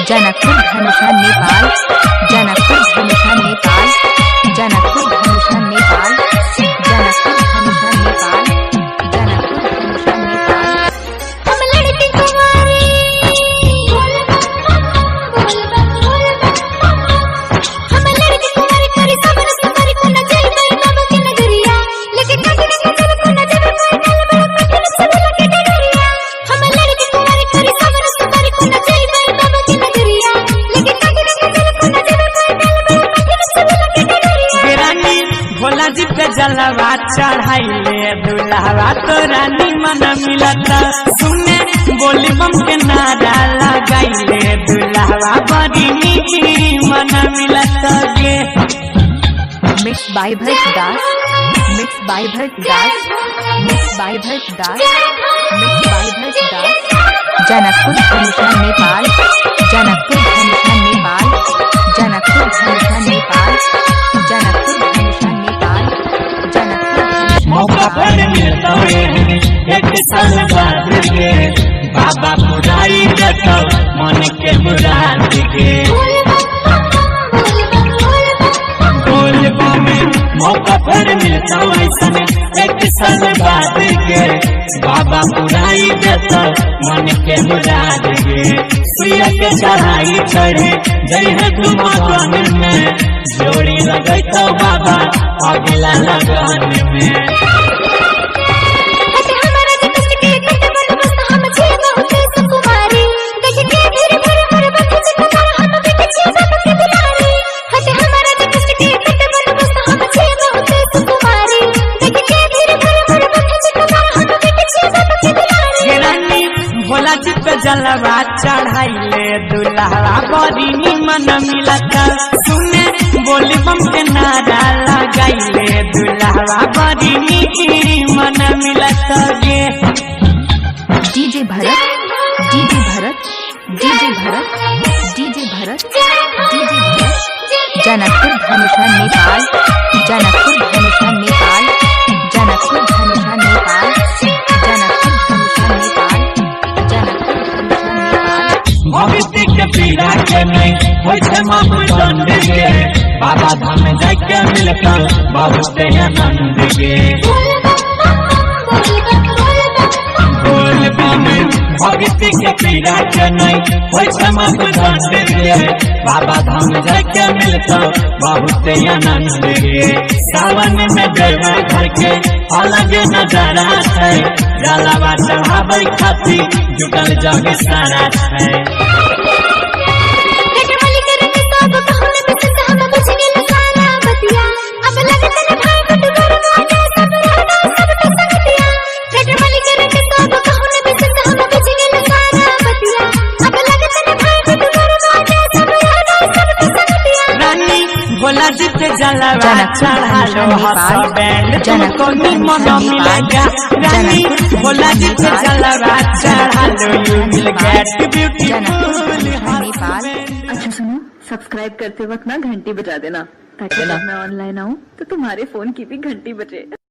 जनकपुर धनुषा नेपाल, जनकपुर धनुषा नेपाल, जनकपुर धनुषा नेपाल, जनकपुर धनुषा नेपाल, जनकपुर धनुषा नेपाल। हम लड़के कुंवारे हम लड़के कुंवारे करे सबर सबर को न चल गई बाबा के नगरिया लेके काटे नजर को न जब फाइनल बड़ा कठिन सब लगे डगरिया। हम लड़के कुंवारे करे सबर सबर को न चल गई बाबा के नगरिया लेके काटे नजर को न जब फाइनल बड़ा कठिन सब लगे डगरिया। रानी भोला जी पे जलवा चढ़ाइले दुल्हवा तो रानी मन मिलता सुने बोली बम के नारा लगाइले दुल्हवा बड़ी मीठी मन मिलता गे। Mix by Bharat Das, mix by Bharat Das, mix by Bharat Das, mix by Bharat Das. Janakpur Dhanusha Nepal, Janakpur Dhanusha Nepal, Janakpur Dhanusha Nepal, Janakpur Dhanusha Nepal, Janakpur मौका पर मिलता है एक साल बाद गे बाबा पुराई देता मन के मुराद गे। मौका पर मिलता ऐसा एक साल बाद गे बाबा पुराई देता मन के मुराद गे। सुइया के चढ़ाई चढ़े जय है तुम लगन में जोड़ी लगे तो बाबा अगला लगन में। भोला जी पे जलवा चढ़ाइले दुल्हवा बड़ी निमन मिलता सुने बोली बम के नारा लगाइले दुल्हवा बड़ी निमन मिलता गे। डीजे भरत, डीजे भरत, डीजे भरत, डीजे भरत, डीजे भरत। जनकपुर धनुषा नेपाल, जनकपुर धनुषा नेपाल, जनकपुर धनुषा नेपाल, जनकपुर धनुषा नेपाल, जनकपुर धनुषा नेपाल। भक्ति के पीड़ा के नहीं होय छै मापदंड गे बाबा धाम जाके मिलता बहुत आनंद गे। भक्ति के पीड़ा के नहीं होय छै मापदंड गे बाबा धाम जाके मिलता बहुत आनंद गे। सावन में देवा घर के अलग नजारा है जलवा चढ़ावे खातिर जुटल जग सारा है। भोला जी पे जलवा चढ़ालो बैंड तुमको निमन मिलेगा रानी। भोला जी पे जलवा चढ़ालो you will get beautiful Nepal. अच्छा सुनो, सब्सक्राइब करते वक्त ना घंटी बजा देना ताकि जब मैं ऑनलाइन आऊँ तो तुम्हारे फोन की भी घंटी बजे।